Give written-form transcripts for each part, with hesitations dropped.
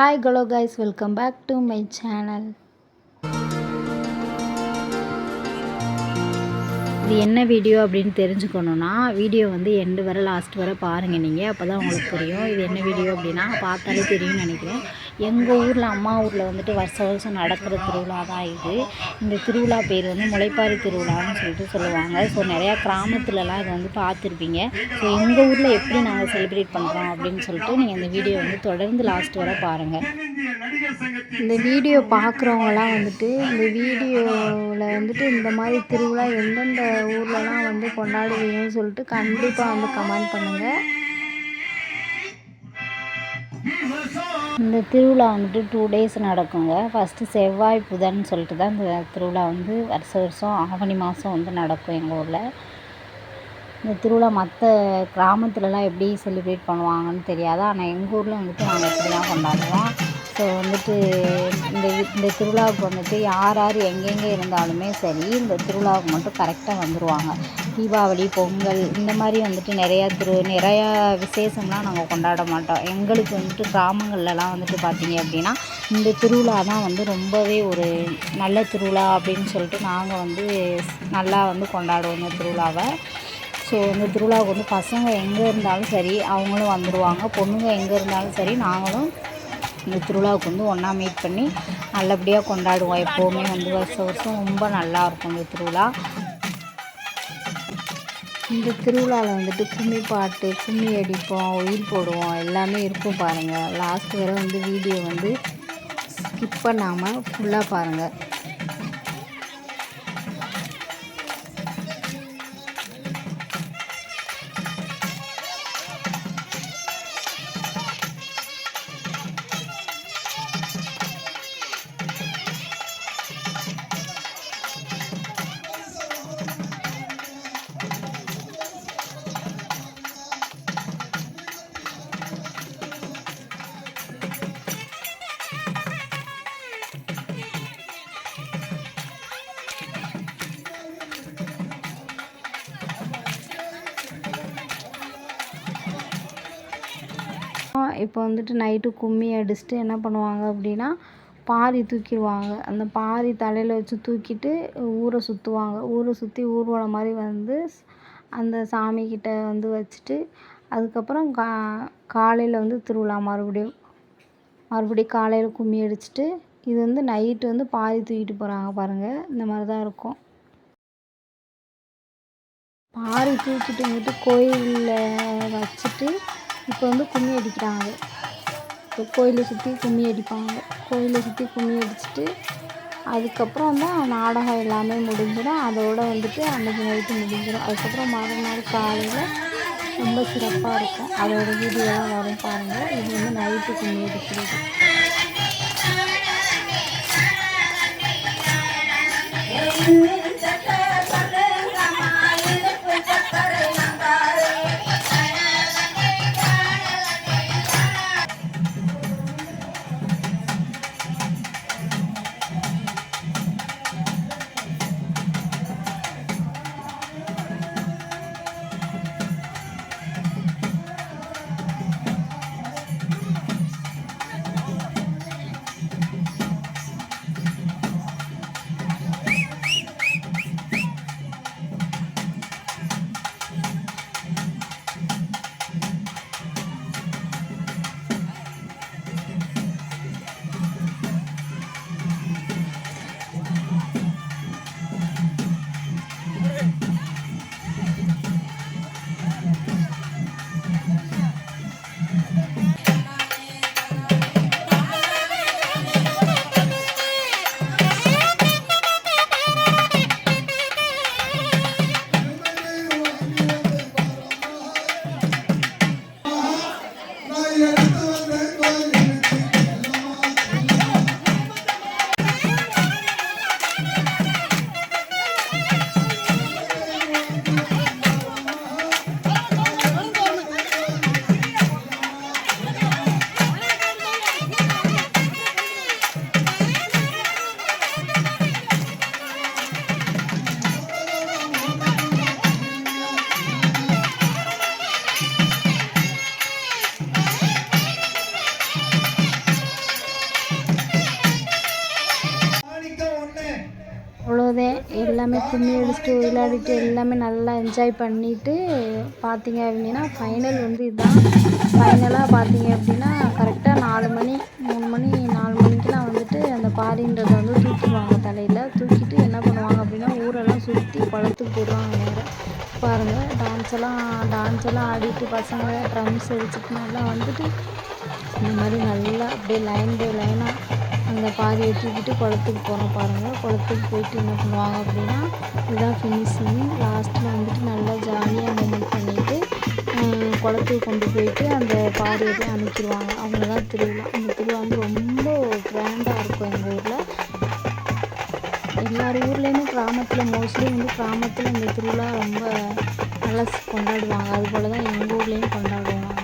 Hi, hello guys, welcome back to my channel. இது என்ன video அப்படின்னு தெரிஞ்சுக்கணுன்னா வீடியோ வந்து எண்டு வர லாஸ்ட் வர பாருங்கள் நீங்கள், அப்போ தான் உங்களுக்கு தெரியும். இது என்ன வீடியோ அப்படின்னா பார்த்தாலே தெரியும்னு நினைக்கிறேன். எங்கள் ஊரில் அம்மா ஊரில் வந்துட்டு வருஷம் நடக்கிற திருவிழா தான் இது. இந்த திருவிழா பேர் வந்து முளைப்பாரி திருவிழான்னு சொல்லுவாங்க. ஸோ நிறையா கிராமத்துலலாம் இதை வந்து பார்த்துருப்பீங்க. ஸோ எங்கள் ஊரில் எப்படி நாங்கள் செலிப்ரேட் பண்ணுறோம் அப்படின்னு சொல்லிட்டு நீங்கள் இந்த வீடியோ வந்து தொடர்ந்து லாஸ்ட் வர பாருங்கள். இந்த வீடியோ பார்க்குறவங்களாம் வந்துட்டு இந்த வீடியோவில் வந்துட்டு இந்த மாதிரி திருவிழா எந்தெந்த ஊர்லலாம் வந்து கொண்டாடுவீங்கன்னு சொல்லிட்டு கண்டிப்பாக வந்து கமெண்ட் பண்ணுங்கள். இந்த திருவிழா வந்துட்டு 2 days நடக்குங்க. ஃபஸ்ட்டு செவ்வாய் புதன் சொல்லிட்டு தான் இந்த திருவிழா வந்து வருஷம் ஆவணி மாதம் வந்து நடக்கும் எங்கள் ஊரில். இந்த திருவிழா மற்ற கிராமத்துலலாம் எப்படி செலிப்ரேட் பண்ணுவாங்கன்னு தெரியாது, ஆனால் எங்கள் ஊரில் வந்துட்டு நாங்கள் இப்படி தான் கொண்டாடுவோம். ஸோ வந்துட்டு இந்த திருவிழாவுக்கு வந்துட்டு யார் யார் எங்கெங்கே இருந்தாலுமே சரி, இந்த திருவிழாவுக்கு மட்டும் கரெக்டாக வந்துடுவாங்க. தீபாவளி, பொங்கல் இந்த மாதிரி வந்துட்டு நிறையா விசேஷம்லாம் நாங்கள் கொண்டாட மாட்டோம். எங்களுக்கு வந்துட்டு கிராமங்கள்லலாம் வந்துட்டு பார்த்திங்க அப்படின்னா இந்த திருவிழா தான் வந்து ரொம்பவே ஒரு நல்ல திருவிழா அப்படின்னு சொல்லிட்டு நாங்கள் வந்து நல்லா வந்து கொண்டாடுவோம் இந்த திருவிழாவை. ஸோ இந்த திருவிழாவுக்கு வந்து பசங்க எங்கே இருந்தாலும் சரி அவங்களும் வந்துடுவாங்க, பொண்ணுங்க எங்கே இருந்தாலும் சரி நாங்களும் இந்த திருவிழாவுக்கு வந்து ஒன்றா மீட் பண்ணி நல்லபடியாக கொண்டாடுவோம். எப்போவுமே வந்து வருஷம் ரொம்ப நல்லாயிருக்கும் இந்த திருவிழா. இந்த திருவிழாவில் வந்துட்டு கும்மி பாட்டு, கும்மி அடிப்போம், ஒயில் போடுவோம், எல்லாமே இருக்கும் பாருங்கள். லாஸ்ட் வரை வந்து வீடியோ வந்து ஸ்கிப் பண்ணாமல் ஃபுல்லாக பாருங்கள். இப்போ வந்துட்டு நைட்டு கும்மி அடிச்சுட்டு என்ன பண்ணுவாங்க அப்படின்னா பாரி தூக்கிடுவாங்க. அந்த பாரி தலையில் வச்சு தூக்கிட்டு ஊரை சுற்றுவாங்க. ஊரை சுற்றி ஊர்வலம் மாதிரி வந்து அந்த சாமிக்கிட்ட வந்து வச்சுட்டு அதுக்கப்புறம் காலையில் வந்து திருவிழா மறுபடியும் காலையில் கும்மி அடிச்சுட்டு இது வந்து நைட்டு வந்து பாரி தூக்கிட்டு போகிறாங்க பாருங்கள். இந்த மாதிரி தான் இருக்கும். பாரி தூக்கிட்டு வந்துட்டு கோயிலில் வச்சுட்டு இப்போ வந்து கும்மி அடிக்கிறாங்க. இப்போ கோயிலை சுற்றி கும்மி அடிப்பாங்க. கோயிலை சுற்றி கும்மி அடிச்சுட்டு அதுக்கப்புறம் தான் நாடகம் எல்லாமே முடிஞ்சிடும். அதோடு வந்துட்டு அன்றைக்கி நைட்டு முடிஞ்சிடும். அதுக்கப்புறம் மறுநாள் காலையில் ரொம்ப சிறப்பாக இருக்கும். அதோட வீடியோலாம் வரும் பாருங்கள். இது வந்து நைட்டு கும்மி அடிக்கிறது. எல்லாமே கும்மி அடிச்சுட்டு விளையாடிட்டு எல்லாமே நல்லா என்ஜாய் பண்ணிவிட்டு பார்த்தீங்க அப்படின்னா ஃபைனல் வந்து இதுதான். ஃபைனலாக பார்த்தீங்க அப்படின்னா கரெக்டாக 4 மணி 3 மணி 4 மணிக்கெலாம் வந்துட்டு அந்த பாரின்றதை வந்து தூக்கிடுவாங்க தலையில். தூக்கிட்டு என்ன பண்ணுவாங்க அப்படின்னா ஊரெல்லாம் சுற்றி குளத்துக்கு போயிடுவாங்க நேரம். பாருங்கள் டான்ஸ் எல்லாம் ஆடிட்டு பசங்க ட்ரம்ஸ் அடிச்சுட்டு நல்லா வந்துட்டு இந்த மாதிரி நல்லா அப்படியே லைன் பை லைனாக அந்த பாதியை தூக்கிட்டு குளத்துக்கு போகிறோம் பாருங்கள். குளத்துக்கு போயிட்டு என்ன பண்ணுவாங்க அப்படின்னா இதுதான் ஃபினிஷிங். லாஸ்ட்டில் வந்துட்டு நல்லா ஜாலியாக மூமெண்ட் பண்ணிவிட்டு குளத்துக்கு கொண்டு போயிட்டு அந்த பாதியை போய் அமுக்கிடுவாங்க. அவ்வளோதான் திருவிழா. அந்த திருவிழா வந்து ரொம்ப கிராண்டாக இருக்கும் எங்கள் ஊரில். எல்லார் ஊர்லேயுமே கிராமத்தில் மோஸ்ட்லி வந்து கிராமத்தில் இந்த திருவிழா ரொம்ப நல்லா கொண்டாடுவாங்க. அதுபோல் தான் எங்கள் ஊர்லேயும் கொண்டாடுவாங்க.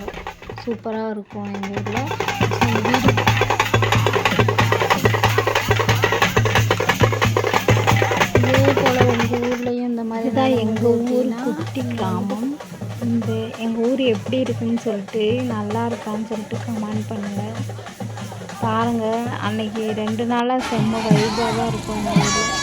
சூப்பராக இருக்கும் எங்கள் ஊரில். வீடு இதே போல் உங்கள் ஊர்லேயும் இந்த மாதிரி தான் எங்கள் ஊர் குட்டி கிராமம். இந்த எங்கள் ஊர் எப்படி இருக்குன்னு சொல்லிட்டு நல்லா இருக்கான்னு சொல்லிட்டு கமெண்ட் பண்ணுங்கள். பாருங்கள் அன்றைக்கி 2 நாளாக செம்ம வைபாக தான் இருக்கும் எங்கள் ஊரில்.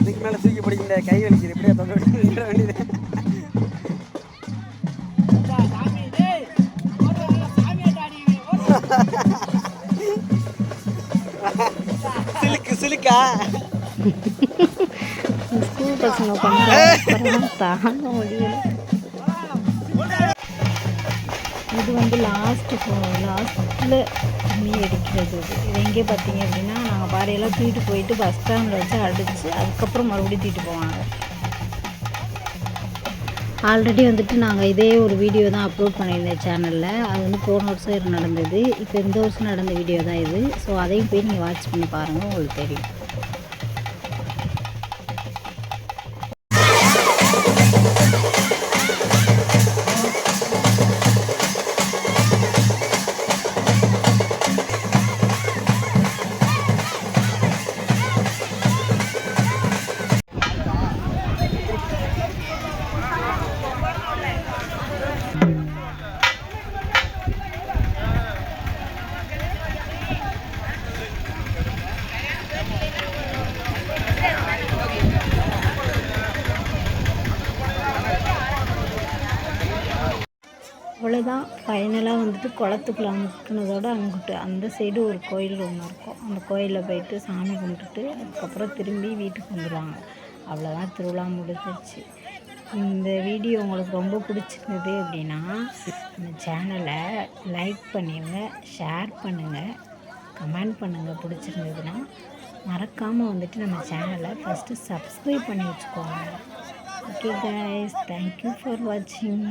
இதுக்கு மேலே தூக்கி பிடிக்கிற கை வலிக்குது. எப்படியா தொங்க விட்டு வேண்டியது. சிலுக்கா ஸ்கூல் பசங்க பண்ண தாங்க முடியல. இது வந்து லாஸ்ட்டில் கும்மி அடிக்கிறது. இது எங்கே பார்த்தீங்க அப்படின்னா நாங்கள் பாறையெல்லாம் தூக்கிட்டு போயிட்டு பஸ் ஸ்டாண்டில் வச்சு அடித்து அதுக்கப்புறம் மறுபடியும் தூக்கிட்டு போவாங்க. ஆல்ரெடி வந்துட்டு நாங்கள் இதே ஒரு வீடியோ தான் அப்லோட் பண்ணியிருந்தேன் சேனலில். அது வந்து போன வருஷம் நடந்தது. இப்போ இந்த வருஷம் நடந்த வீடியோ தான் இது. ஸோ அதையும் போய் நீங்கள் வாட்ச் பண்ணி பாருங்கள், உங்களுக்கு தெரியும். அவ்வளோதான். ஃபைனலாக வந்துட்டு குளத்துக்குள்ள அமுக்கினதோட அங்கிட்டு அந்த சைடு ஒரு கோயில் ஒன்று இருக்கும். அந்த கோயிலில் போயிட்டு சாமி கும்பிட்டுட்டு அதுக்கப்புறம் திரும்பி வீட்டுக்கு வந்துடுவாங்க. அவ்வளோதான், திருவிழா முடிஞ்சிருச்சு. இந்த வீடியோ உங்களுக்கு ரொம்ப பிடிச்சிருந்தது அப்படின்னா இந்த சேனலை லைக் பண்ணிடுங்க, ஷேர் பண்ணுங்கள், கமெண்ட் பண்ணுங்கள். பிடிச்சிருந்ததுன்னா மறக்காமல் வந்துட்டு நம்ம சேனலை ஃபஸ்ட்டு சப்ஸ்கிரைப் பண்ணி வச்சுக்கோங்க. ஓகே கைஸ், தேங்க்யூ ஃபார் வாட்சிங்.